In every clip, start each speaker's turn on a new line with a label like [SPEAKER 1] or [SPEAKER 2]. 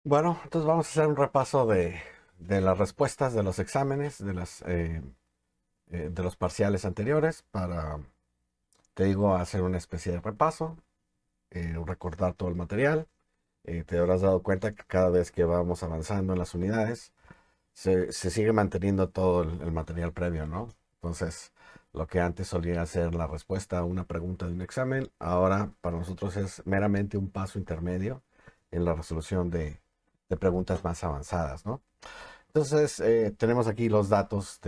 [SPEAKER 1] Bueno, entonces vamos a hacer un repaso de las respuestas de los exámenes, de los parciales anteriores para, te digo, hacer una especie de repaso, recordar todo el material. Te habrás dado cuenta que cada vez que vamos avanzando en las unidades, se sigue manteniendo todo el material previo, ¿no? Entonces, lo que antes solía ser la respuesta a una pregunta de un examen, ahora para nosotros es meramente un paso intermedio en la resolución de preguntas más avanzadas, ¿no? Entonces, tenemos aquí los datos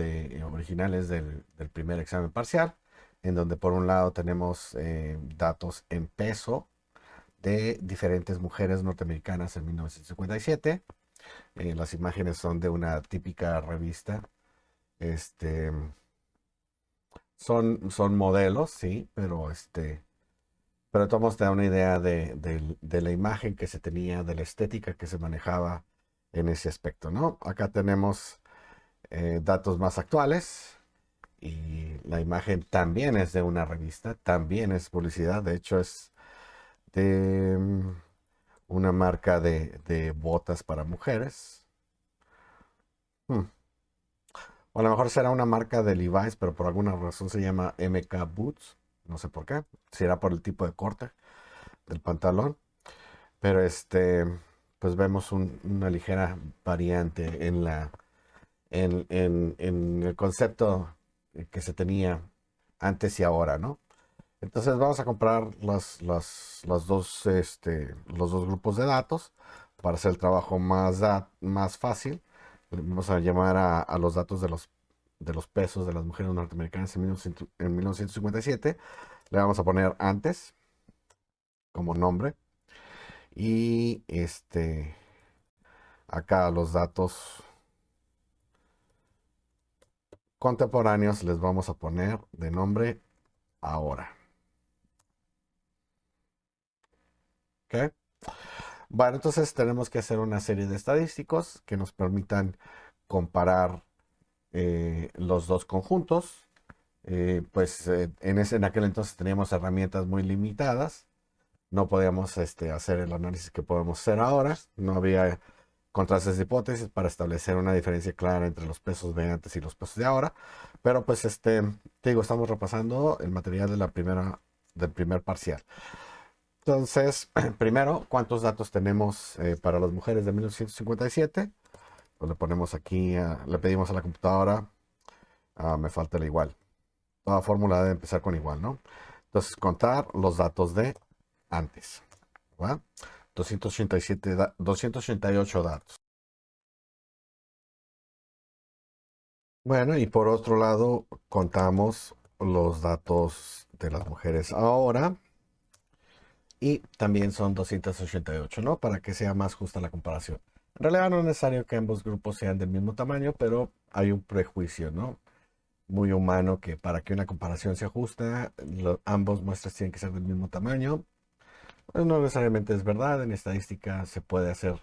[SPEAKER 1] originales del primer examen parcial, en donde por un lado tenemos datos en peso de diferentes mujeres norteamericanas en 1957. Las imágenes son de una típica revista. Este, son modelos, sí, pero de todos modos te da una idea de la imagen que se tenía, de la estética que se manejaba en ese aspecto, ¿no? Acá tenemos datos más actuales y la imagen también es de una revista, también es publicidad, de hecho es de una marca de botas para mujeres. Hmm. O a lo mejor será una marca de Levi's, pero por alguna razón se llama MK Boots, no sé por qué, si era por el tipo de corte del pantalón, pero pues vemos una ligera variante en el concepto que se tenía antes y ahora, ¿no? Entonces vamos a comprar los dos grupos de datos para hacer el trabajo más fácil. Vamos a llamar a los datos de los pesos de las mujeres norteamericanas en 1957. Le vamos a poner antes como nombre. Y acá los datos contemporáneos les vamos a poner de nombre ahora. ¿Ok? Bueno, entonces tenemos que hacer una serie de estadísticos que nos permitan comparar los dos conjuntos. En aquel entonces teníamos herramientas muy limitadas. No podíamos hacer el análisis que podemos hacer ahora. No había contrastes de hipótesis para establecer una diferencia clara entre los pesos de antes y los pesos de ahora. Pero pues te digo, estamos repasando el material del primer parcial. Entonces, primero, ¿cuántos datos tenemos para las mujeres de 1957? Pues le ponemos aquí, le pedimos a la computadora, me falta el igual. Toda fórmula debe empezar con igual, ¿no? Entonces, contar los datos de antes, ¿va? 287, 288 datos. Bueno, y por otro lado, contamos los datos de las mujeres ahora y también son 288, ¿no? Para que sea más justa la comparación. En realidad no es necesario que ambos grupos sean del mismo tamaño, pero hay un prejuicio, ¿no? Muy humano que para que una comparación sea justa, ambos muestras tienen que ser del mismo tamaño. Pues no necesariamente es verdad, en estadística se puede hacer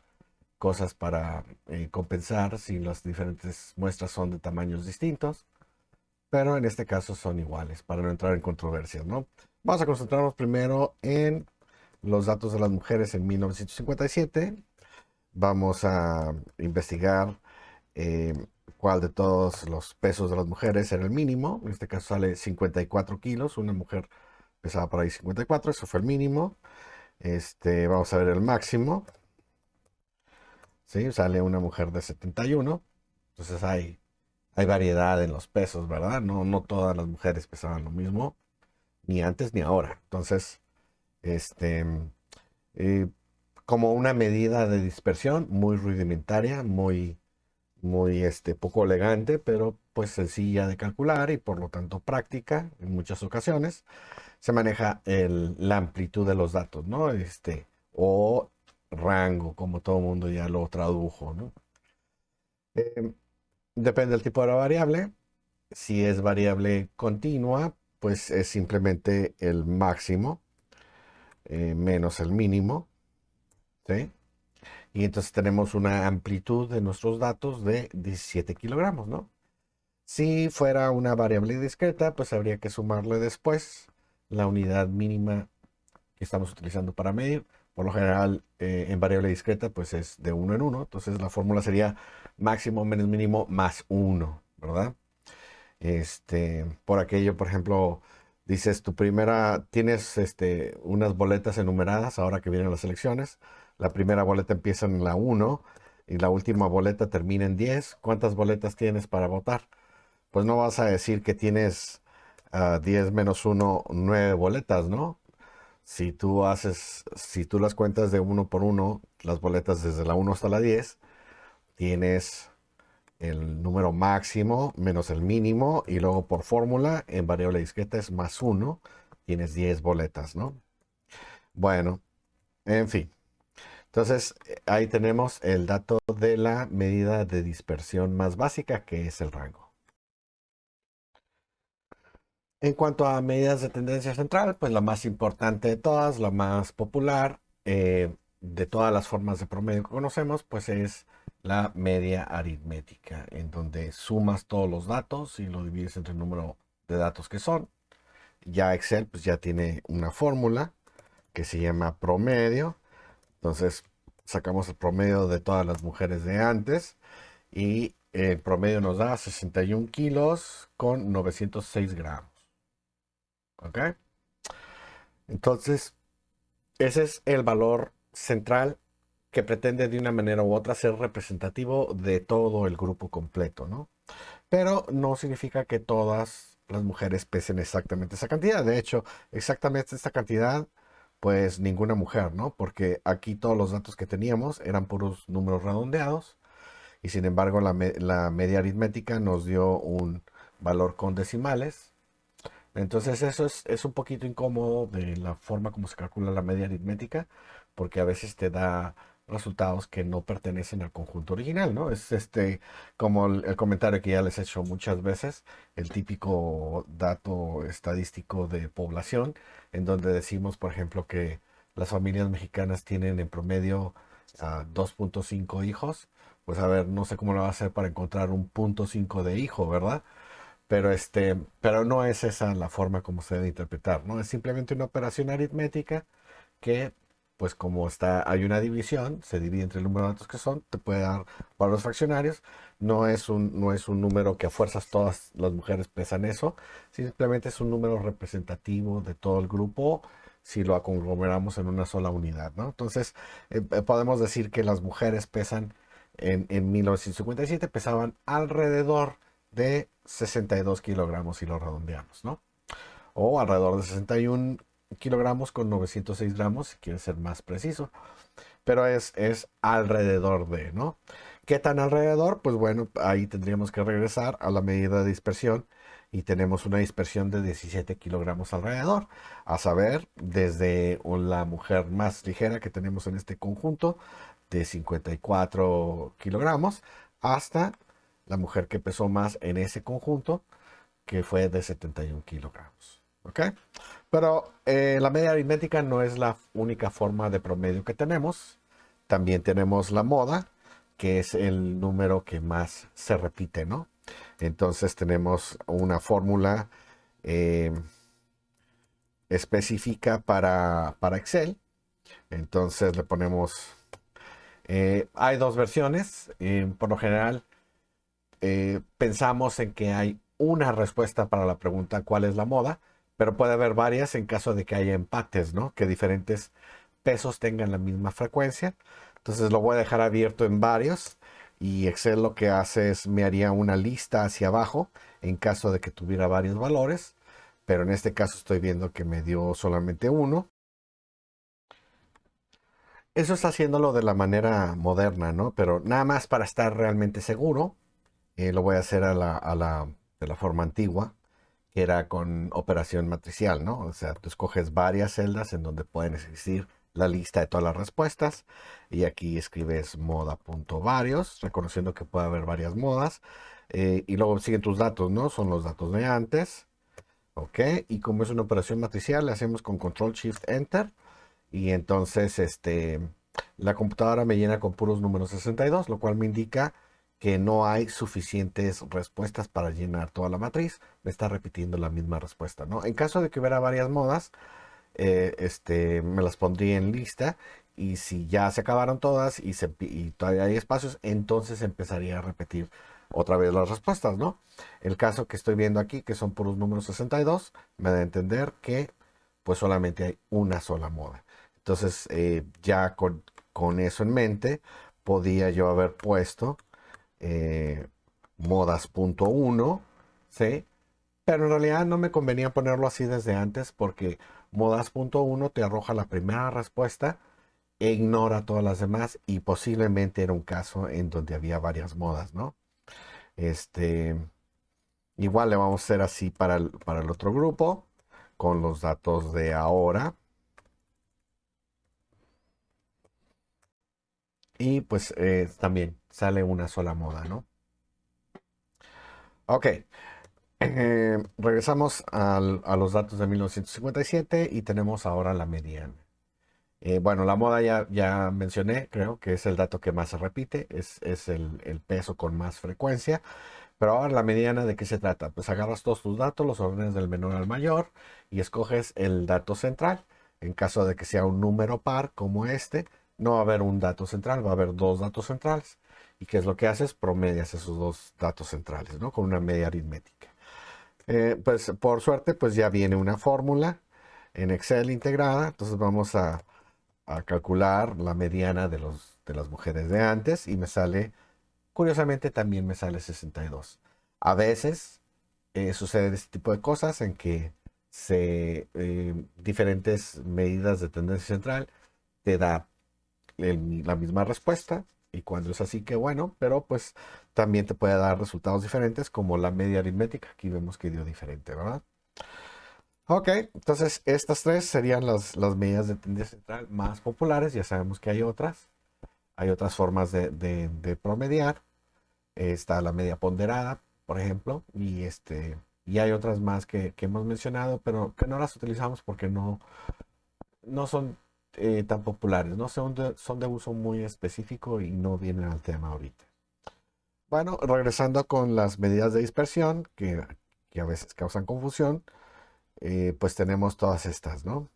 [SPEAKER 1] cosas para compensar si las diferentes muestras son de tamaños distintos, pero en este caso son iguales, para no entrar en controversias, ¿no? Vamos a concentrarnos primero en los datos de las mujeres en 1957. Vamos a investigar eh, cuál de todos los pesos de las mujeres era el mínimo. En este caso sale 54 kilos. Una mujer pesaba por ahí 54, eso fue el mínimo. Vamos a ver el máximo. ¿Sí? Sale una mujer de 71. Entonces hay variedad en los pesos, ¿verdad? No todas las mujeres pesaban lo mismo, ni antes ni ahora. Entonces, este, eh, como una medida de dispersión muy rudimentaria, muy poco elegante, pero pues sencilla de calcular y por lo tanto práctica en muchas ocasiones, se maneja la amplitud de los datos, ¿no? O rango, como todo el mundo ya lo tradujo, ¿no? Eh, Depende del tipo de la variable. Si es variable continua, pues es simplemente el máximo menos el mínimo, ¿sí? Y entonces tenemos una amplitud de nuestros datos de 17 kilogramos, ¿no? Si fuera una variable discreta, pues habría que sumarle después la unidad mínima que estamos utilizando para medir. Por lo general, en variable discreta, pues es de uno en uno. Entonces la fórmula sería máximo menos mínimo más uno, ¿verdad? Por aquello, por ejemplo, dices tu primera, tienes unas boletas enumeradas ahora que vienen las elecciones. La primera boleta empieza en la uno y la última boleta termina en 10. ¿Cuántas boletas tienes para votar? Pues no vas a decir que tienes 10 menos uno 9 boletas, ¿no? Si tú las cuentas de uno por uno, las boletas desde la uno hasta la 10, tienes el número máximo menos el mínimo y luego por fórmula en variable discreta es más uno, tienes 10 boletas, ¿no? Bueno, en fin. Entonces ahí tenemos el dato de la medida de dispersión más básica, que es el rango. En cuanto a medidas de tendencia central, pues la más importante de todas, la más popular, de todas las formas de promedio que conocemos, pues es la media aritmética, en donde sumas todos los datos y lo divides entre el número de datos que son. Ya Excel pues ya tiene una fórmula que se llama promedio. Entonces sacamos el promedio de todas las mujeres de antes y el promedio nos da 61 kilos con 906 gramos. ¿Ok? Entonces, ese es el valor central que pretende de una manera u otra ser representativo de todo el grupo completo, ¿no? Pero no significa que todas las mujeres pesen exactamente esa cantidad. De hecho, exactamente esta cantidad, pues ninguna mujer, ¿no? Porque aquí todos los datos que teníamos eran puros números redondeados y sin embargo la media aritmética nos dio un valor con decimales. Entonces eso es un poquito incómodo de la forma como se calcula la media aritmética, porque a veces te da resultados que no pertenecen al conjunto original, ¿no? Es como el comentario que ya les he hecho muchas veces, el típico dato estadístico de población, en donde decimos, por ejemplo, que las familias mexicanas tienen en promedio 2.5 hijos. Pues a ver, no sé cómo lo va a hacer para encontrar un punto 5 de hijo, ¿verdad? Pero no es esa la forma como se debe interpretar, ¿no? Es simplemente una operación aritmética que, pues como hay una división, se divide entre el número de datos que son, te puede dar valores fraccionarios. No es un número que a fuerzas todas las mujeres pesan eso, simplemente es un número representativo de todo el grupo si lo conglomeramos en una sola unidad, ¿no? Entonces, podemos decir que las mujeres pesan, en 1957 pesaban alrededor de 62 kilogramos si lo redondeamos, ¿no? O alrededor de 61 kilogramos con 906 gramos, si quieres ser más preciso. Pero es alrededor de, ¿no? ¿Qué tan alrededor? Pues bueno, ahí tendríamos que regresar a la medida de dispersión y tenemos una dispersión de 17 kilogramos alrededor. A saber, desde la mujer más ligera que tenemos en este conjunto, de 54 kilogramos, hasta la mujer que pesó más en ese conjunto, que fue de 71 kilogramos. ¿Ok? Pero la media aritmética no es la única forma de promedio que tenemos. También tenemos la moda, que es el número que más se repite, ¿no? Entonces tenemos una fórmula eh, específica para Excel. Entonces le ponemos, hay dos versiones. Por lo general, pensamos en que hay una respuesta para la pregunta ¿cuál es la moda? Pero puede haber varias en caso de que haya empates, ¿no? Que diferentes pesos tengan la misma frecuencia. Entonces lo voy a dejar abierto en varios y Excel lo que hace es me haría una lista hacia abajo en caso de que tuviera varios valores, pero en este caso estoy viendo que me dio solamente uno. Eso está haciéndolo de la manera moderna, ¿no? Pero nada más para estar realmente seguro, lo voy a hacer de la forma antigua, que era con operación matricial, ¿no? O sea, tú escoges varias celdas en donde pueden existir la lista de todas las respuestas y aquí escribes moda.varios, reconociendo que puede haber varias modas, y luego siguen tus datos, ¿no? Son los datos de antes, ¿ok? Y como es una operación matricial, le hacemos con Control Shift Enter y entonces la computadora me llena con puros números 62, lo cual me indica que no hay suficientes respuestas para llenar toda la matriz. Me está repitiendo la misma respuesta, ¿no? En caso de que hubiera varias modas, me las pondría en lista y si ya se acabaron todas y todavía hay espacios, entonces empezaría a repetir otra vez las respuestas, ¿no? El caso que estoy viendo aquí, que son puros números 62, me da a entender que pues solamente hay una sola moda. Entonces, ya con eso en mente, podía yo haber puesto eh, modas punto uno, ¿sí? Pero en realidad no me convenía ponerlo así desde antes porque modas punto uno te arroja la primera respuesta e ignora todas las demás y posiblemente era un caso en donde había varias modas, ¿no? Este, igual le vamos a hacer así para el otro grupo con los datos de ahora y pues también sale una sola moda, ¿no? Ok, regresamos a los datos de 1957 y tenemos ahora la mediana. Bueno, la moda ya mencioné, creo que es el dato que más se repite, es el peso con más frecuencia. Pero ahora la mediana, ¿de qué se trata? Pues agarras todos tus datos, los ordenas del menor al mayor y escoges el dato central. En caso de que sea un número par como este, no va a haber un dato central, va a haber dos datos centrales. ¿Y qué es lo que haces? Promedias esos dos datos centrales, ¿no? Con una media aritmética. Pues por suerte, pues ya viene una fórmula en Excel integrada. Entonces vamos a calcular la mediana de las mujeres de antes y me sale, curiosamente también me sale 62. A veces sucede este tipo de cosas en que diferentes medidas de tendencia central te da la misma respuesta y cuando es así que bueno, pero pues también te puede dar resultados diferentes como la media aritmética. Aquí vemos que dio diferente, ¿verdad? Ok, entonces estas tres serían las medidas de tendencia central más populares. Ya sabemos que hay otras formas de promediar. Está la media ponderada, por ejemplo, y hay otras más que hemos mencionado, pero que no las utilizamos porque no son tan populares, no son de uso muy específico y no vienen al tema ahorita. Bueno, regresando con las medidas de dispersión, que a veces causan confusión, pues tenemos todas estas, ¿no?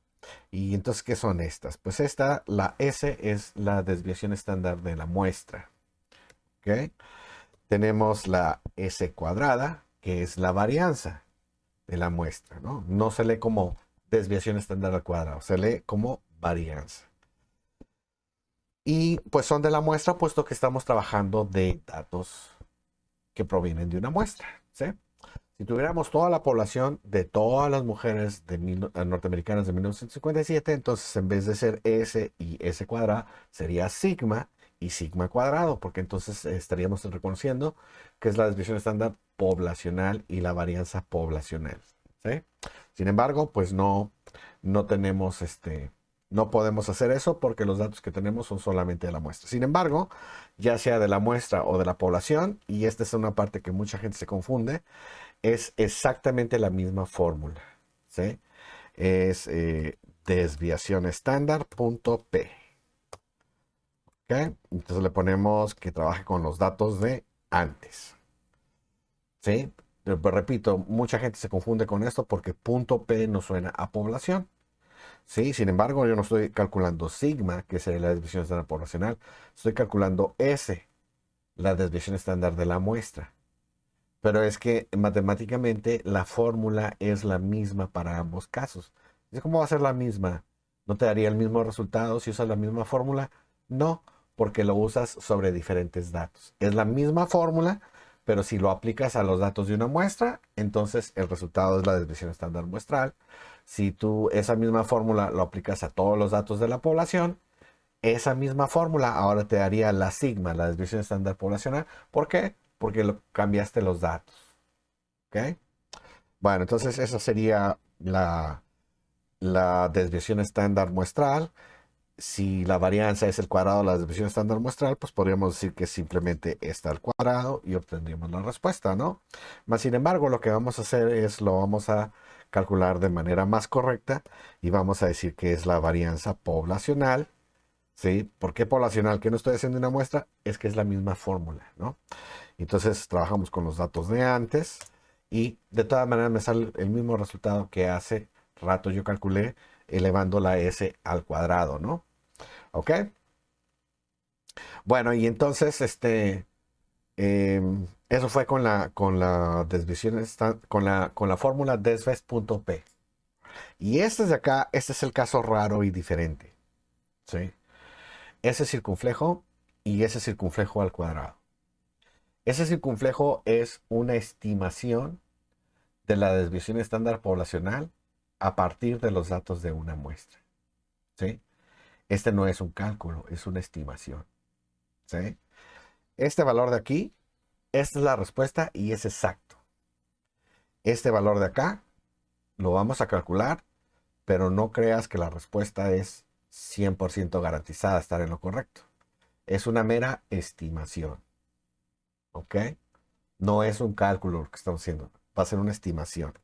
[SPEAKER 1] Y entonces, ¿qué son estas? Pues la S es la desviación estándar de la muestra, ¿ok? Tenemos la S cuadrada, que es la varianza de la muestra, ¿no? No se lee como desviación estándar al cuadrado, se lee como varianza. Y pues son de la muestra, puesto que estamos trabajando de datos que provienen de una muestra, ¿sí? Si tuviéramos toda la población de todas las mujeres norteamericanas de 1957, entonces en vez de ser S y S cuadrada, sería sigma y sigma cuadrado, porque entonces estaríamos reconociendo que es la desviación estándar poblacional y la varianza poblacional, ¿sí? Sin embargo, pues no tenemos no podemos hacer eso porque los datos que tenemos son solamente de la muestra. Sin embargo, ya sea de la muestra o de la población, y esta es una parte que mucha gente se confunde, es exactamente la misma fórmula, ¿sí? Es desviación estándar punto P. ¿Ok? Entonces le ponemos que trabaje con los datos de antes, ¿sí? Repito, mucha gente se confunde con esto porque punto P no suena a población, ¿sí? Sin embargo, yo no estoy calculando sigma, que sería la desviación estándar poblacional, estoy calculando S, la desviación estándar de la muestra. Pero es que matemáticamente la fórmula es la misma para ambos casos. ¿Cómo va a ser la misma? ¿No te daría el mismo resultado si usas la misma fórmula? No, porque lo usas sobre diferentes datos. Es la misma fórmula, pero si lo aplicas a los datos de una muestra, entonces el resultado es la desviación estándar muestral. Si tú esa misma fórmula lo aplicas a todos los datos de la población, esa misma fórmula ahora te daría la sigma, la desviación estándar poblacional. ¿Por qué? Porque cambiaste los datos. ¿Ok? Bueno, entonces esa sería la desviación estándar muestral. Si la varianza es el cuadrado de la desviación estándar muestral, pues podríamos decir que simplemente está al cuadrado y obtendríamos la respuesta, ¿no? Más sin embargo, lo que vamos a hacer es lo vamos a calcular de manera más correcta y vamos a decir que es la varianza poblacional. ¿Sí? ¿Por qué poblacional? ¿Que no estoy haciendo una muestra? Es que es la misma fórmula, ¿no? Entonces trabajamos con los datos de antes y de todas maneras me sale el mismo resultado que hace rato yo calculé elevando la S al cuadrado, ¿no? ¿Ok? Bueno, y entonces, eso fue con la desviación, con la fórmula desves.p. Y este de acá, este es el caso raro y diferente, ¿sí? Ese circunflejo y ese circunflejo al cuadrado. Ese circunflejo es una estimación de la desviación estándar poblacional a partir de los datos de una muestra, ¿sí? Este no es un cálculo, es una estimación, ¿sí? Este valor de aquí, esta es la respuesta y es exacto. Este valor de acá lo vamos a calcular, pero no creas que la respuesta es 100% garantizada estar en lo correcto. Es una mera estimación, ¿ok? No es un cálculo lo que estamos haciendo, va a ser una estimación.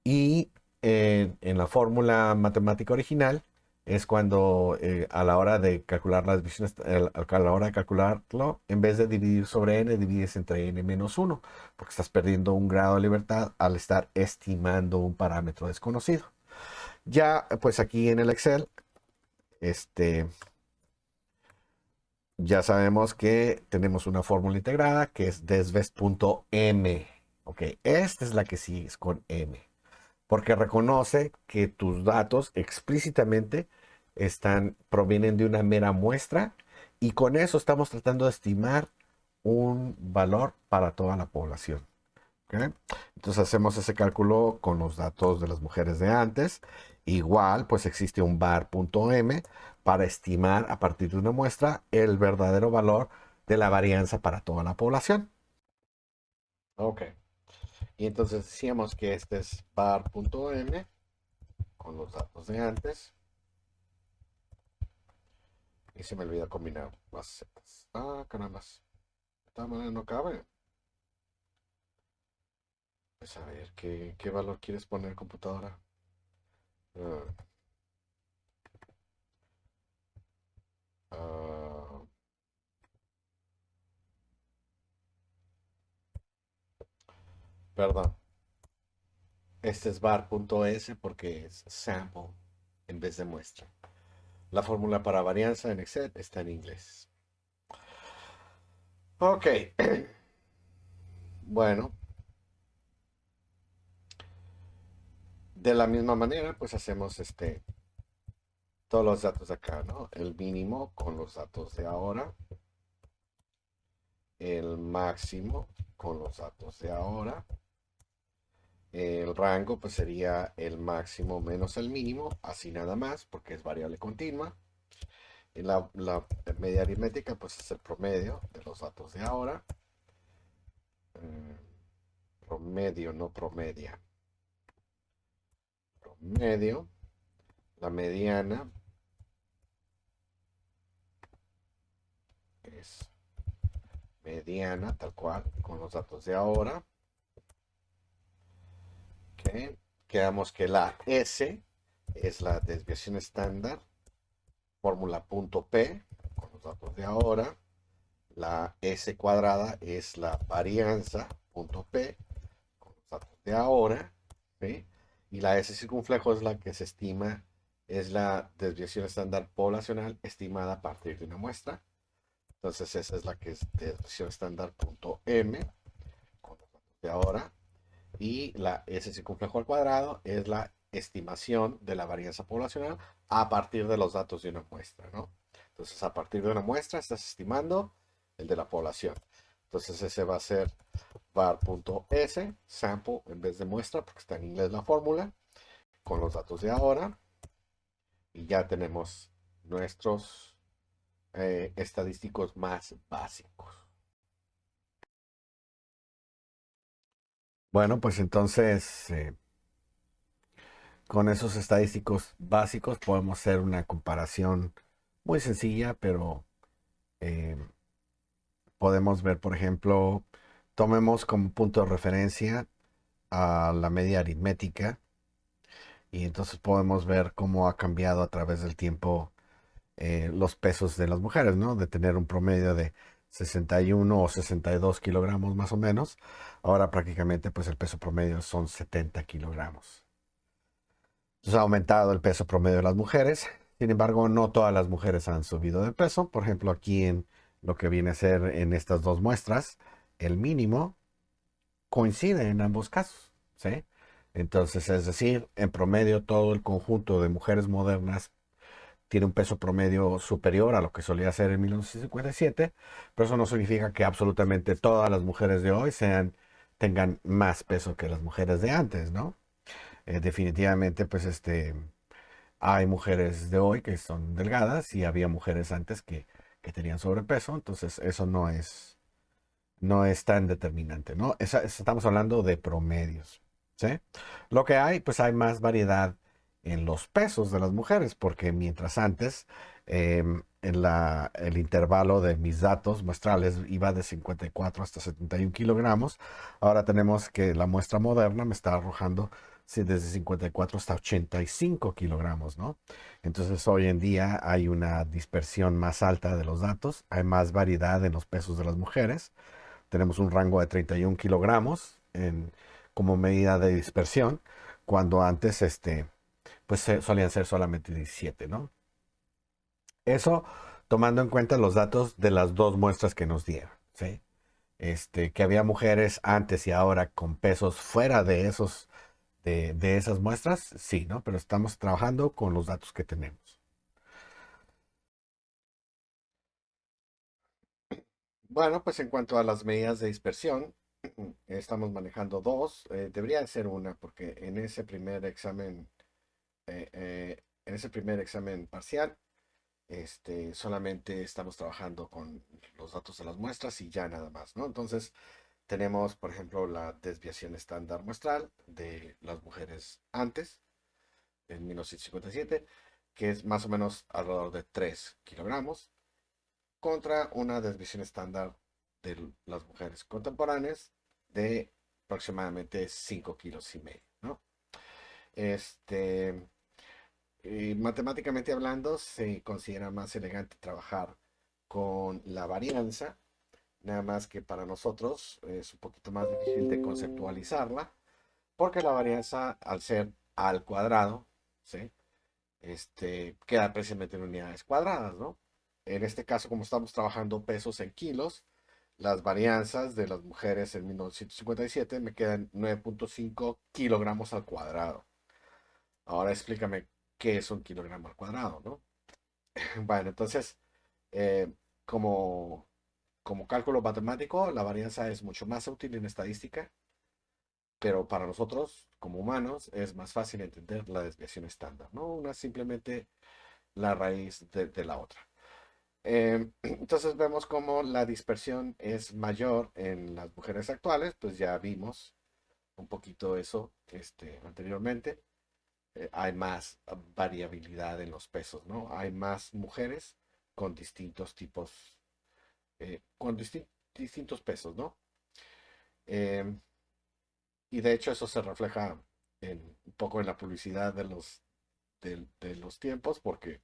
[SPEAKER 1] Y en la fórmula matemática original es cuando a la hora de calcular las divisiones, a la hora de calcularlo, en vez de dividir sobre n, divides entre n menos 1, porque estás perdiendo un grado de libertad al estar estimando un parámetro desconocido. Ya, pues aquí en el Excel, este, ya sabemos que tenemos una fórmula integrada que es desves.m. Ok, esta es la que sigues con m, porque reconoce que tus datos explícitamente provienen de una mera muestra y con eso estamos tratando de estimar un valor para toda la población. ¿Ok? Entonces hacemos ese cálculo con los datos de las mujeres de antes. Igual, pues existe un var.m para estimar a partir de una muestra el verdadero valor de la varianza para toda la población. Ok. Y entonces decíamos que este es var.m con los datos de antes. Y se me olvida combinar las zetas. Ah, caramba. De esta manera no cabe. Pues a ver, ¿qué valor quieres poner computadora? Ah, ah, perdón. Este es var.s porque es sample en vez de muestra. La fórmula para varianza en Excel está en inglés. Ok. Bueno, de la misma manera, pues hacemos todos los datos de acá, ¿no? El mínimo con los datos de ahora. El máximo con los datos de ahora. El rango pues sería el máximo menos el mínimo, así nada más, porque es variable continua. Y la media aritmética pues es el promedio de los datos de ahora. Promedio, no promedia. Promedio. La mediana es mediana, tal cual, con los datos de ahora. ¿Ok? Quedamos que la S es la desviación estándar, fórmula punto P, con los datos de ahora. La S cuadrada es la varianza, punto P, con los datos de ahora. ¿Sí? Y la S circunflejo es la que se estima, es la desviación estándar poblacional estimada a partir de una muestra. Entonces esa es la que es desviación estándar punto M, con los datos de ahora. Y la S circunflejo al cuadrado es la estimación de la varianza poblacional a partir de los datos de una muestra, ¿no? Entonces, a partir de una muestra estás estimando el de la población. Entonces, ese va a ser var.s, sample en vez de muestra, porque está en inglés la fórmula, con los datos de ahora. Y ya tenemos nuestros estadísticos más básicos. Bueno, pues entonces con esos estadísticos básicos podemos hacer una comparación muy sencilla, pero eh, podemos ver, por ejemplo, tomemos como punto de referencia a la media aritmética y entonces podemos ver cómo ha cambiado a través del tiempo los pesos de las mujeres, ¿no? De tener un promedio de 61 o 62 kilogramos más o menos. Ahora prácticamente pues el peso promedio son 70 kilogramos. Entonces ha aumentado el peso promedio de las mujeres. Sin embargo, no todas las mujeres han subido de peso. Por ejemplo, aquí en lo que viene a ser en estas dos muestras, el mínimo coincide en ambos casos, ¿sí? Entonces, es decir, en promedio todo el conjunto de mujeres modernas tiene un peso promedio superior a lo que solía ser en 1957, pero eso no significa que absolutamente todas las mujeres de hoy tengan más peso que las mujeres de antes, ¿no? Definitivamente, pues hay mujeres de hoy que son delgadas y había mujeres antes que tenían sobrepeso, entonces eso no es tan determinante, ¿no? Estamos hablando de promedios, ¿sí? Lo que hay, pues hay más variedad en los pesos de las mujeres, porque mientras antes el intervalo de mis datos muestrales iba de 54 hasta 71 kilogramos, ahora tenemos que la muestra moderna me está arrojando sí, desde 54 hasta 85 kilogramos, ¿no? Entonces hoy en día hay una dispersión más alta de los datos, hay más variedad en los pesos de las mujeres, tenemos un rango de 31 kilogramos como medida de dispersión, cuando antes pues solían ser solamente 17, ¿no? Eso tomando en cuenta los datos de las dos muestras que nos dieron, ¿sí? Que había mujeres antes y ahora con pesos fuera de esas muestras, sí, ¿no? Pero estamos trabajando con los datos que tenemos. Bueno, pues en cuanto a las medidas de dispersión, estamos manejando dos. Debería de ser una, porque en ese primer examen parcial, solamente estamos trabajando con los datos de las muestras y ya nada más, ¿no? Entonces, tenemos, por ejemplo, la desviación estándar muestral de las mujeres antes, en 1957, que es más o menos alrededor de 3 kilogramos, contra una desviación estándar de las mujeres contemporáneas de aproximadamente 5 kilos y medio, ¿no? Este, y matemáticamente hablando, se considera más elegante trabajar con la varianza, nada más que para nosotros es un poquito más difícil de conceptualizarla, porque la varianza, al ser al cuadrado, ¿sí? Queda precisamente en unidades cuadradas, ¿no? En este caso, como estamos trabajando pesos en kilos, las varianzas de las mujeres en 1957 me quedan 9.5 kilogramos al cuadrado. Ahora explícame qué es un kilogramo al cuadrado, ¿no? Bueno, entonces, eh, como, como cálculo matemático, la varianza es mucho más útil en estadística, pero para nosotros, como humanos, es más fácil entender la desviación estándar, ¿no? Una simplemente la raíz de la otra. Entonces vemos como la dispersión es mayor en las mujeres actuales, pues ya vimos un poquito eso anteriormente. Hay más variabilidad en los pesos, ¿no? Hay más mujeres con distintos tipos, distintos pesos, ¿no? Em, y de hecho eso se refleja un poco en la publicidad de los tiempos, porque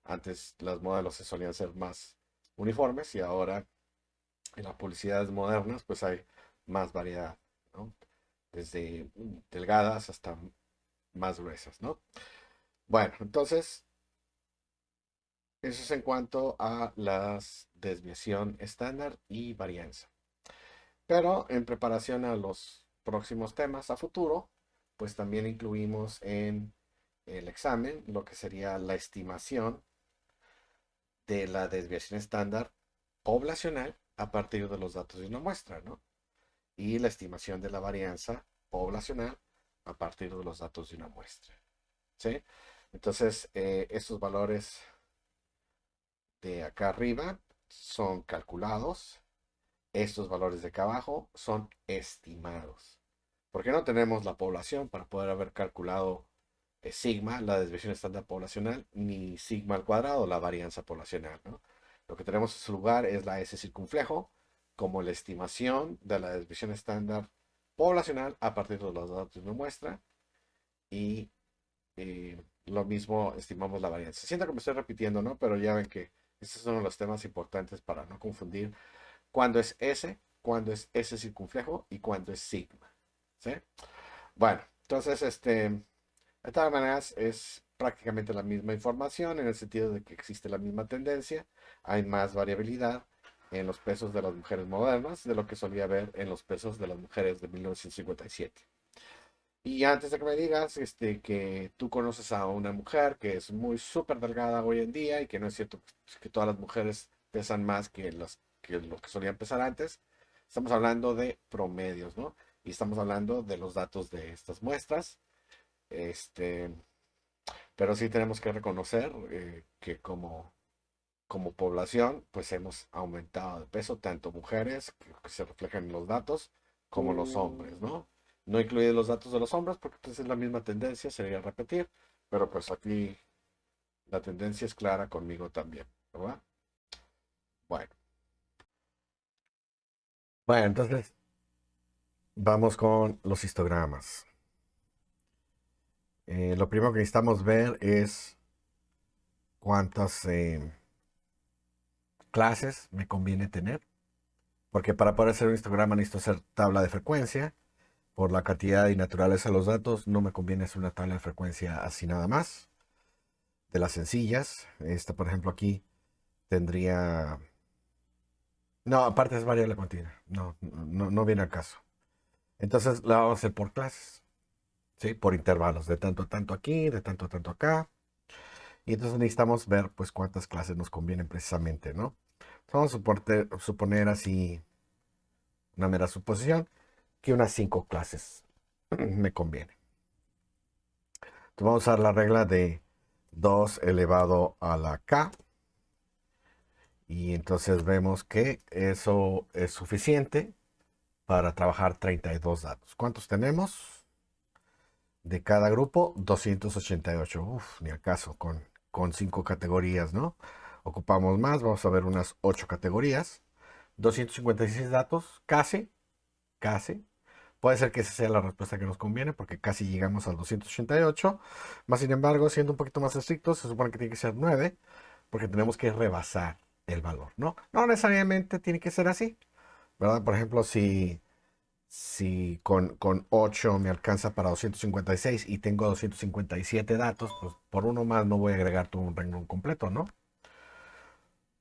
[SPEAKER 1] antes las modelos se solían ser más uniformes y ahora en las publicidades modernas pues hay más variedad, ¿no? Desde delgadas hasta más gruesas, ¿no? Bueno, entonces eso es en cuanto a las desviación estándar y varianza. Pero en preparación a los próximos temas a futuro, pues también incluimos en el examen lo que sería la estimación de la desviación estándar poblacional a partir de los datos de una muestra, ¿no? Y la estimación de la varianza poblacional a partir de los datos de una muestra, ¿sí? Entonces, estos valores de acá arriba son calculados, estos valores de acá abajo son estimados. Porque no tenemos la población para poder haber calculado sigma, la desviación estándar poblacional, ni sigma al cuadrado, la varianza poblacional, ¿no? Lo que tenemos en su lugar es la S circunflejo, como la estimación de la desviación estándar poblacional a partir de los datos de una muestra, y lo mismo estimamos la varianza. Siento que me estoy repitiendo, ¿no? Pero ya ven que estos son los temas importantes para no confundir cuándo es S, cuándo es S circunflejo y cuándo es sigma, ¿sí? Bueno, entonces, De todas maneras, es prácticamente la misma información en el sentido de que existe la misma tendencia. Hay más variabilidad en los pesos de las mujeres modernas de lo que solía haber en los pesos de las mujeres de 1957. Y antes de que me digas que tú conoces a una mujer que es muy súper delgada hoy en día y que no es cierto que todas las mujeres pesan más que lo que solían pesar antes, estamos hablando de promedios, ¿no? Y estamos hablando de los datos de estas muestras. Este, pero sí tenemos que reconocer que como población, pues hemos aumentado de peso, tanto mujeres, que se reflejan en los datos, como los hombres, ¿no? No incluye los datos de los hombres, porque pues es la misma tendencia, sería repetir, pero pues aquí la tendencia es clara conmigo también, ¿verdad? Bueno, bueno, entonces vamos con los histogramas. Lo primero que necesitamos ver es cuántas clases me conviene tener, porque para poder hacer un histograma necesito hacer tabla de frecuencia. Por la cantidad y naturaleza de los datos, no me conviene hacer una tabla de frecuencia así nada más. De las sencillas, esta por ejemplo aquí tendría... No, aparte es variable continua. No viene al caso. Entonces la vamos a hacer por clases, ¿sí? Por intervalos, de tanto a tanto aquí, de tanto a tanto acá. Y entonces necesitamos ver pues cuántas clases nos convienen precisamente, ¿no? Vamos a suponer así una mera suposición que unas 5 clases me conviene. Entonces vamos a usar la regla de 2 elevado a la k. Y entonces vemos que eso es suficiente para trabajar 32 datos. ¿Cuántos tenemos? De cada grupo, 288. Uf, ni acaso, con 5 categorías, ¿no? Ocupamos más, vamos a ver unas 8 categorías. 256 datos, casi, casi. Puede ser que esa sea la respuesta que nos conviene porque casi llegamos al 288. Más sin embargo, siendo un poquito más estrictos, se supone que tiene que ser 9 porque tenemos que rebasar el valor, ¿no? No necesariamente tiene que ser así, ¿verdad? Por ejemplo, si con 8 me alcanza para 256 y tengo 257 datos, pues por uno más no voy a agregar todo un renglón completo, ¿no?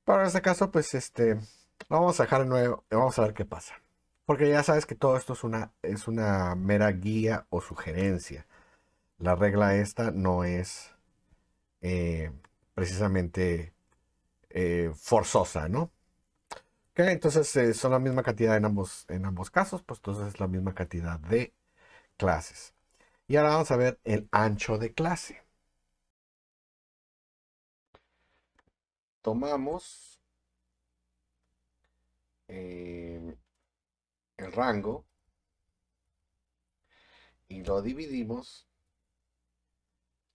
[SPEAKER 1] Pero en este caso, pues lo vamos a dejar en 9 y vamos a ver qué pasa. Porque ya sabes que todo esto es una mera guía o sugerencia. La regla esta no es eh, precisamente forzosa, ¿no? Ok, entonces son la misma cantidad en ambos casos, pues entonces es la misma cantidad de clases. Y ahora vamos a ver el ancho de clase. Tomamos eh, el rango y lo dividimos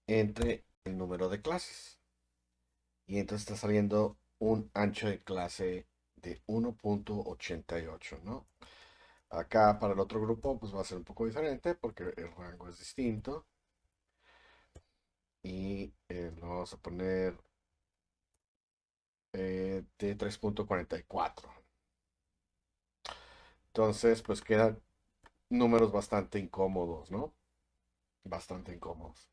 [SPEAKER 1] entre el número de clases. Y entonces está saliendo un ancho de clase de 1.88, ¿no? Acá para el otro grupo pues va a ser un poco diferente porque el rango es distinto. Y lo vamos a poner de 3.44. Entonces pues quedan números bastante incómodos, ¿no? Bastante incómodos.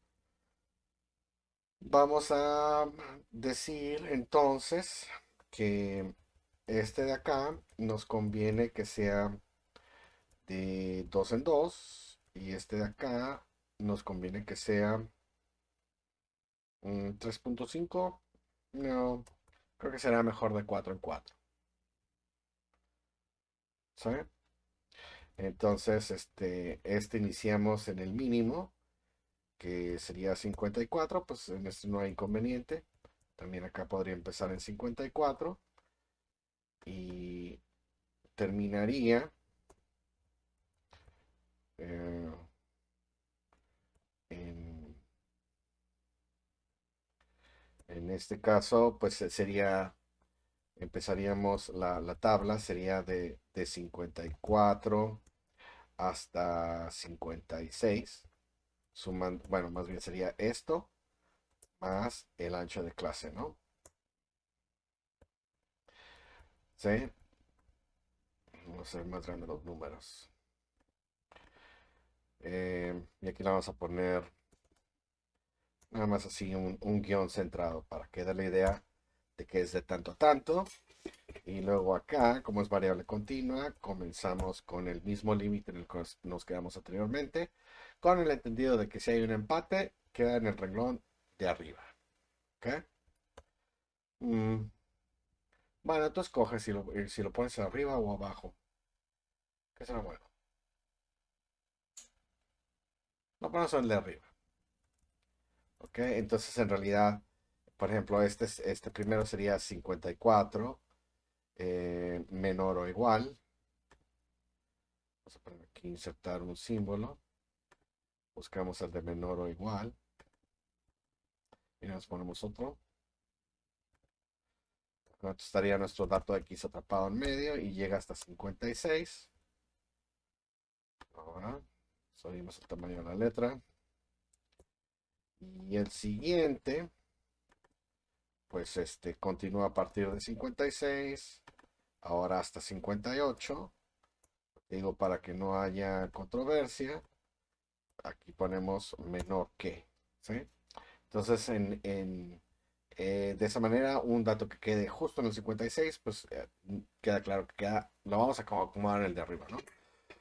[SPEAKER 1] Vamos a decir entonces que este de acá nos conviene que sea de 2 en 2 y este de acá nos conviene que sea 3.5. No, creo que será mejor de 4 en 4. ¿Sí? Entonces, este iniciamos en el mínimo, que sería 54, pues en este no hay inconveniente. También acá podría empezar en 54 y terminaría eh, en, en este caso, pues empezaríamos la tabla, sería de 54 hasta 56, sumando, bueno, más bien sería esto más el ancho de clase, ¿no? ¿Sí? Vamos a hacer más grandes los números. Y aquí la vamos a poner Nada más así un guión centrado para que dé la idea de que es de tanto a tanto. Y luego acá, como es variable continua, comenzamos con el mismo límite en el que nos quedamos anteriormente, con el entendido de que si hay un empate, queda en el renglón de arriba. ¿Ok? Mm, bueno, tú escoges si lo pones arriba o abajo. ¿Qué será bueno? Lo ponemos en el de arriba. ¿Ok? Entonces, en realidad, por ejemplo, este primero sería 54 menor o igual. Vamos a poner aquí, insertar un símbolo. Buscamos el de menor o igual. Y nos ponemos otro. Entonces estaría nuestro dato X atrapado en medio y llega hasta 56. Ahora subimos el tamaño de la letra. Y el siguiente, pues continúa a partir de 56. Ahora hasta 58. Digo, para que no haya controversia, aquí ponemos menor que. ¿Sí? Entonces, de esa manera, un dato que quede justo en el 56, pues queda claro que lo vamos a acomodar en el de arriba, ¿no?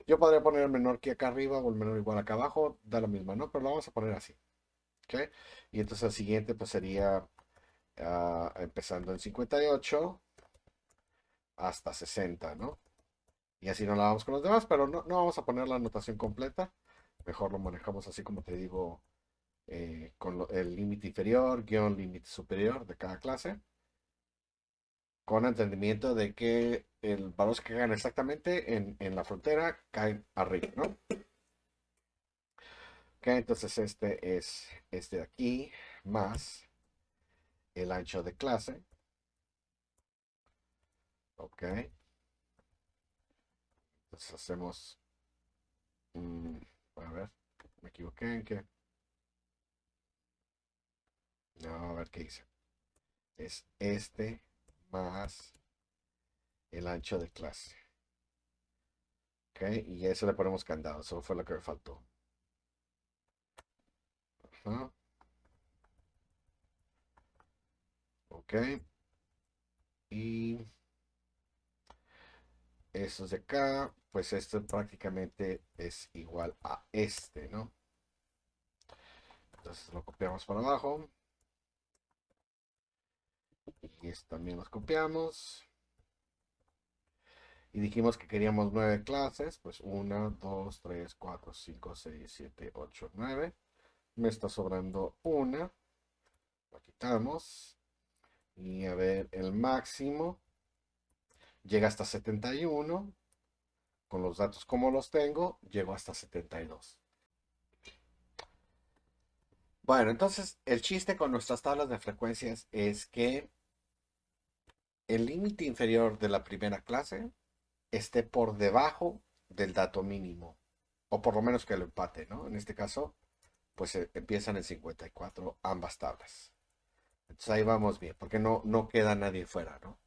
[SPEAKER 1] Yo podría poner el menor que acá arriba o el menor igual acá abajo, da lo mismo, ¿no? Pero lo vamos a poner así, ¿ok? Y entonces el siguiente, pues sería empezando en 58 hasta 60, ¿no? Y así no la vamos con los demás, pero no vamos a poner la anotación completa. Mejor lo manejamos así como te digo, con el límite inferior, guión límite superior de cada clase, con entendimiento de que el valores que caen exactamente en la frontera caen arriba, ¿no? Ok, entonces este es este de aquí más el ancho de clase. Ok, entonces hacemos, mm, a ver, me equivoqué en qué. No, a ver qué hice. Es este más el ancho de clase. Ok, y a eso le ponemos candado. Eso fue lo que me faltó. Ajá, ok, y estos de acá, pues esto prácticamente es igual a este, ¿no? Entonces lo copiamos para abajo. Y esto también los copiamos. Y dijimos que queríamos 9 clases. Pues 1, 2, 3, 4, 5, 6, 7, 8, 9. Me está sobrando una. La quitamos. Y a ver, el máximo llega hasta 71. Con los datos como los tengo, llego hasta 72. Bueno, entonces el chiste con nuestras tablas de frecuencias es que el límite inferior de la primera clase esté por debajo del dato mínimo, o por lo menos que lo empate, ¿no? En este caso, pues empiezan en 54 ambas tablas. Entonces ahí vamos bien, porque no queda nadie fuera, ¿no?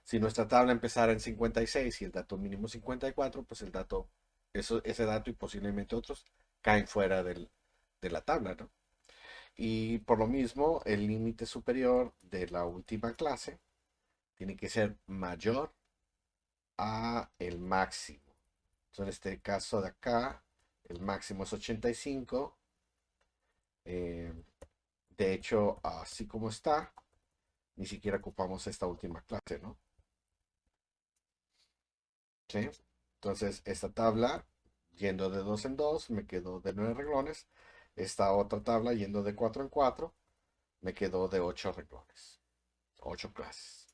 [SPEAKER 1] Si nuestra tabla empezara en 56 y el dato mínimo 54, pues ese dato y posiblemente otros caen fuera de la tabla, ¿no? Y por lo mismo, el límite superior de la última clase tiene que ser mayor a el máximo. Entonces, en este caso de acá, el máximo es 85. eh, de hecho, así como está, ni siquiera ocupamos esta última clase, ¿no? ¿Sí? Entonces, esta tabla, yendo de 2 en 2 me quedó de 9 renglones. Esta otra tabla, yendo de 4 en 4 me quedó de 8 renglones. 8 clases.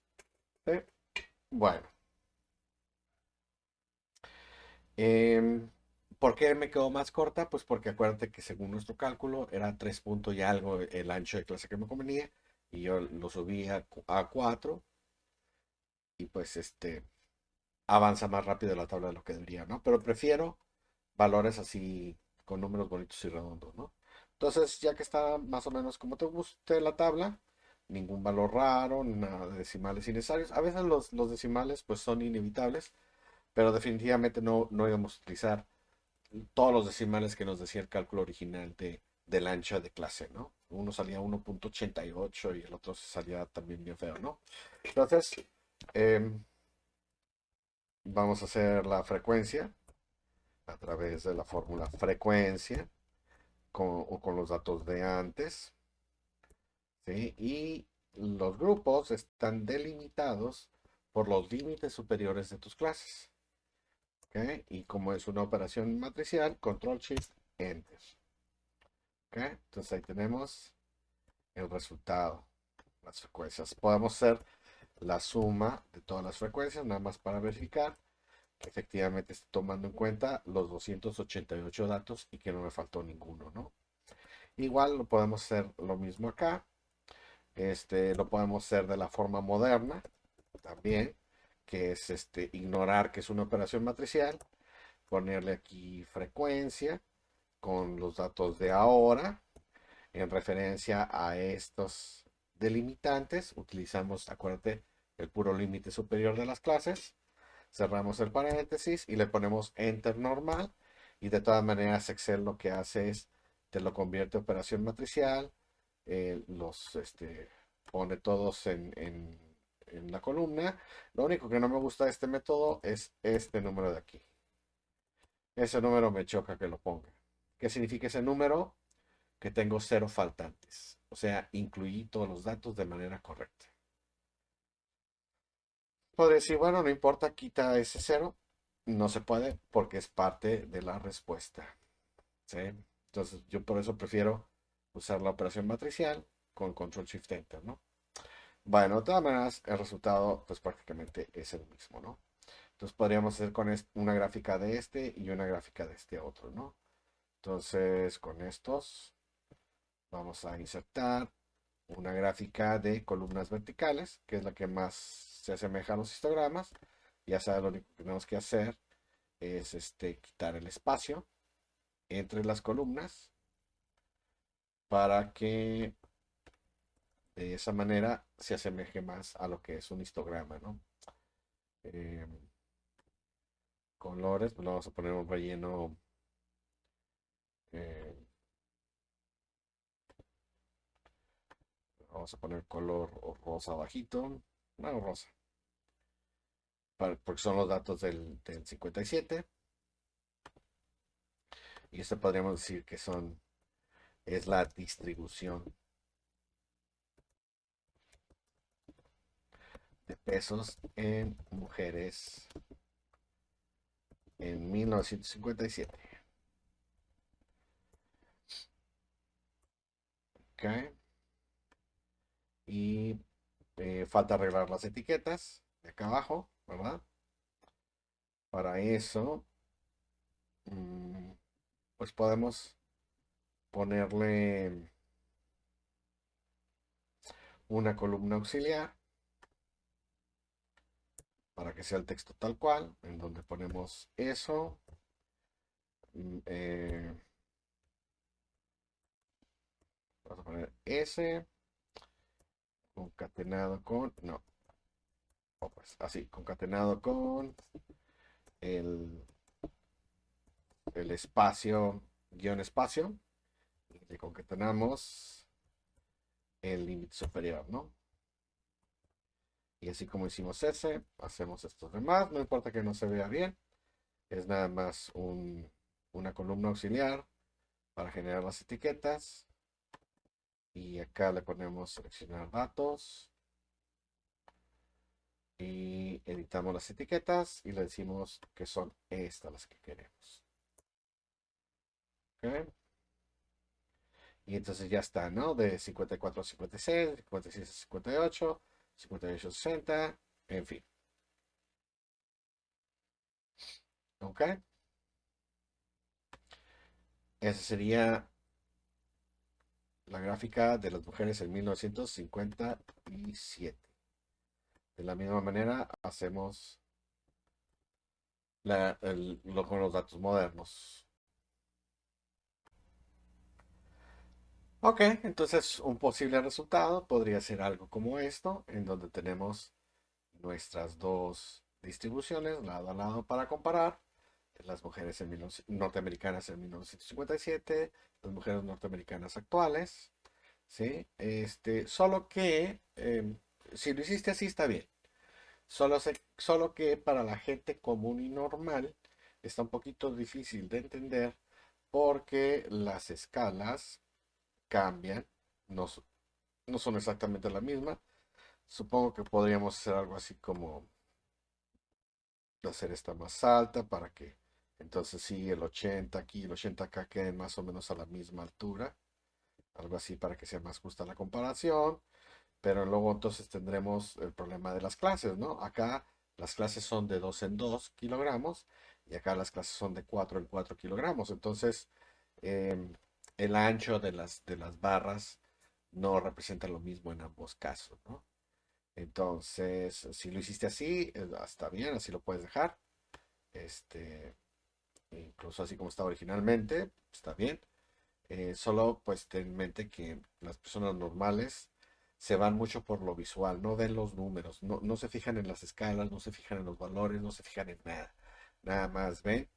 [SPEAKER 1] ¿Sí? Bueno. Em, ¿Por qué me quedó más corta? Pues porque acuérdate que según nuestro cálculo era 3 puntos y algo el ancho de clase que me convenía y yo lo subí a 4 y pues avanza más rápido la tabla de lo que debería, ¿no? Pero prefiero valores así con números bonitos y redondos, ¿no? Entonces, ya que está más o menos como te guste la tabla, ningún valor raro, nada de decimales innecesarios. A veces los decimales pues son inevitables, pero definitivamente no íbamos a utilizar todos los decimales que nos decía el cálculo original de del ancho de clase, ¿no? Uno salía 1.88 y el otro salía también bien feo, ¿no? Entonces, em, vamos a hacer la frecuencia a través de la fórmula frecuencia o con los datos de antes, ¿sí? Y los grupos están delimitados por los límites superiores de tus clases, ¿ok? Y como es una operación matricial, control shift enter, ¿ok? Entonces ahí tenemos el resultado, las frecuencias. Podemos hacer la suma de todas las frecuencias, nada más para verificar que efectivamente esté tomando en cuenta los 288 datos y que no me faltó ninguno, ¿no? Igual lo podemos hacer lo mismo acá. Lo podemos hacer de la forma moderna también, que es ignorar que es una operación matricial, ponerle aquí frecuencia con los datos de ahora en referencia a estos delimitantes. Utilizamos, acuérdate, el puro límite superior de las clases. Cerramos el paréntesis y le ponemos enter normal. Y de todas maneras, Excel lo que hace es te lo convierte en operación matricial, los pone todos en la columna. Lo único que no me gusta de este método es este número de aquí. Ese número me choca que lo ponga. ¿Qué significa ese número? Que tengo cero faltantes. O sea, incluí todos los datos de manera correcta. Podría decir, bueno, no importa, quita ese cero. No se puede porque es parte de la respuesta. ¿Sí? Entonces, yo por eso prefiero usar la operación matricial con Control Shift Enter, ¿no? Bueno, de todas maneras, el resultado, pues prácticamente es el mismo, ¿no? Entonces, podríamos hacer con una gráfica de este y una gráfica de este otro, ¿no? Entonces, con estos, vamos a insertar una gráfica de columnas verticales, que es la que más se asemeja a los histogramas. Ya sabes, lo único que tenemos que hacer es quitar el espacio entre las columnas para que de esa manera se asemeje más a lo que es un histograma, ¿no? Eh, Colores, pues vamos a poner un relleno, eh, vamos a poner color rosa bajito, no rosa, porque son los datos del 57. Y esto podríamos decir que es la distribución de pesos en mujeres en 1957. ¿Ok? Y falta arreglar las etiquetas de acá abajo, ¿verdad? Para eso, mm, pues podemos ponerle una columna auxiliar para que sea el texto tal cual, en donde ponemos eso. mm, eh, Vamos a poner S concatenado con, no, pues así, concatenado con el, el espacio, guión espacio, y le concatenamos el límite superior, ¿no? Y así como hicimos ese, hacemos estos demás, no importa que no se vea bien, es nada más una columna auxiliar para generar las etiquetas. Y acá le ponemos seleccionar datos y editamos las etiquetas y le decimos que son estas las que queremos. ¿Ok? Y entonces ya está, ¿no? De 54 a 56, 56 a 58, 58 a 60, en fin. ¿Ok? Esa sería la gráfica de las mujeres en 1957. De la misma manera hacemos lo con los datos modernos. Ok, entonces un posible resultado podría ser algo como esto, en donde tenemos nuestras dos distribuciones lado a lado para comparar. las mujeres norteamericanas en 1957, las mujeres norteamericanas actuales, ¿sí? Solo que si lo hiciste así está bien. Solo que para la gente común y normal está un poquito difícil de entender porque las escalas cambian, no, no son exactamente la misma. Supongo que podríamos hacer algo así como hacer esta más alta para que entonces sí el 80 aquí y el 80 acá queden más o menos a la misma altura. Algo así para que sea más justa la comparación. Pero luego entonces tendremos el problema de las clases, ¿no? Acá las clases son de 2 en 2 kilogramos y acá las clases son de 4 en 4 kilogramos. Entonces, em, el ancho de las barras no representa lo mismo en ambos casos, ¿no? Entonces, si lo hiciste así, está bien, así lo puedes dejar. Este, incluso así como está originalmente, está bien. Solo pues ten en mente que las personas normales se van mucho por lo visual, no ven los números, no se fijan en las escalas, no se fijan en los valores, no se fijan en nada. Nada más ven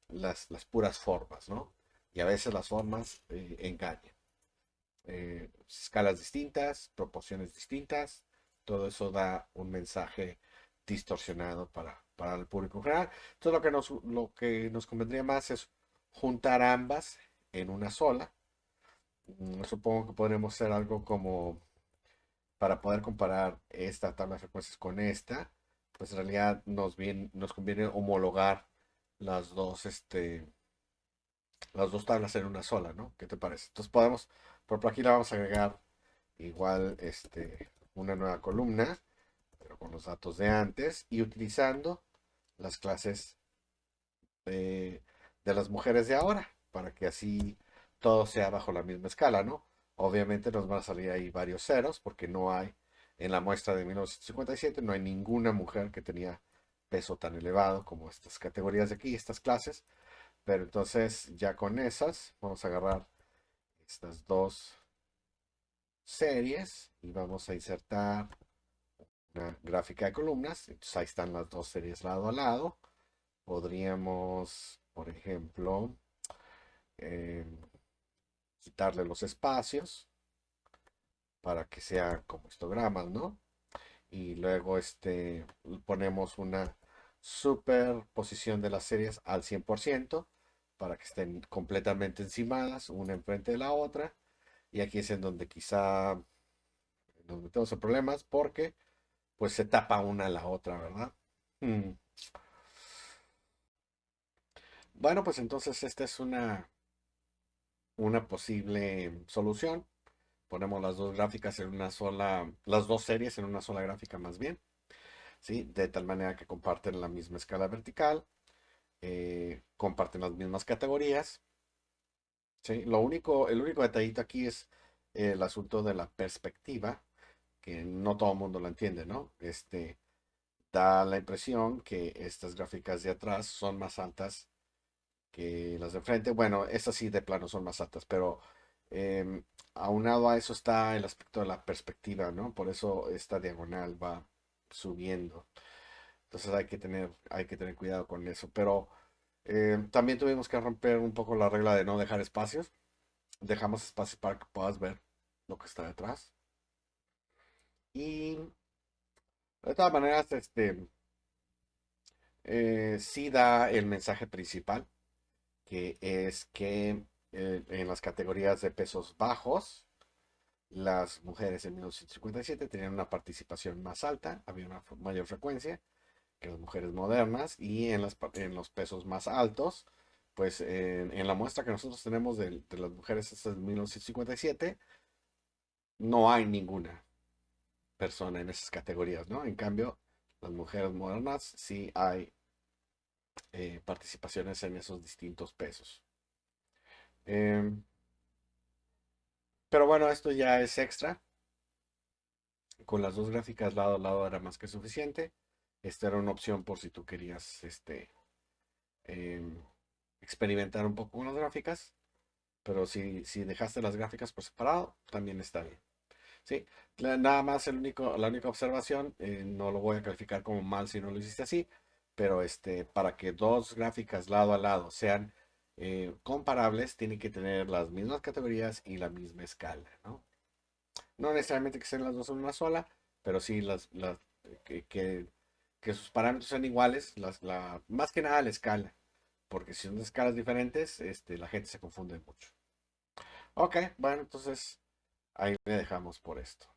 [SPEAKER 1] las puras formas, ¿no? Y a veces las formas engañan. Escalas distintas, proporciones distintas, todo eso da un mensaje distorsionado para el público en general. Entonces lo que nos convendría más es juntar ambas en una sola. Supongo que podremos hacer algo como para poder comparar esta tabla de frecuencias con esta, pues en realidad nos conviene homologar las dos, las dos tablas en una sola, ¿no? ¿Qué te parece? Entonces por aquí le vamos a agregar igual, una nueva columna, pero con los datos de antes y utilizando las clases de, de las mujeres de ahora, para que así todo sea bajo la misma escala, ¿no? Obviamente nos van a salir ahí varios ceros, porque no hay, en la muestra de 1957, no hay ninguna mujer que tenía peso tan elevado como estas categorías de aquí, estas clases, pero entonces ya con esas vamos a agarrar estas dos series y vamos a insertar una gráfica de columnas. Entonces ahí están las dos series lado a lado. Podríamos, por ejemplo, eh, quitarle los espacios para que sea como histogramas, ¿no? Y luego ponemos una superposición de las series al 100% para que estén completamente encimadas, una enfrente de la otra. Y aquí es en donde quizá nos metemos en problemas porque pues se tapa una a la otra, ¿verdad? Mm. Bueno, pues entonces esta es una posible solución. Ponemos las dos gráficas en una sola, las dos series en una sola gráfica más bien, ¿sí? De tal manera que comparten la misma escala vertical, comparten las mismas categorías, ¿sí? El único detallito aquí es el asunto de la perspectiva, que no todo el mundo lo entiende, ¿no? Da la impresión que estas gráficas de atrás son más altas que las de enfrente. Bueno, estas sí de plano son más altas, pero em, aunado a eso está el aspecto de la perspectiva, ¿no? Por eso esta diagonal va subiendo. Entonces hay que tener cuidado con eso. Pero también tuvimos que romper un poco la regla de no dejar espacios. Dejamos espacio para que puedas ver lo que está detrás. Y de todas maneras, sí da el mensaje principal, que es que en las categorías de pesos bajos, las mujeres en 1957 tenían una participación más alta, había una mayor frecuencia que las mujeres modernas, y en los pesos más altos, pues en la muestra que nosotros tenemos de las mujeres estas de 1957, no hay ninguna persona en esas categorías, ¿no? En cambio, las mujeres modernas sí hay participaciones en esos distintos pesos. Em, pero bueno, esto ya es extra. Con las dos gráficas lado a lado era más que suficiente. Esta era una opción por si tú querías em, experimentar un poco con las gráficas. Pero si dejaste las gráficas por separado, también está bien. ¿Sí? Nada más la única observación, no lo voy a calificar como mal si no lo hiciste así, pero para que dos gráficas lado a lado sean comparables, tienen que tener las mismas categorías y la misma escala, ¿no? No necesariamente que sean las dos en una sola, pero sí que, que, que sus parámetros sean iguales, más que nada la escala, porque si son de escalas diferentes, la gente se confunde mucho. Ok, bueno, entonces ahí le dejamos por esto.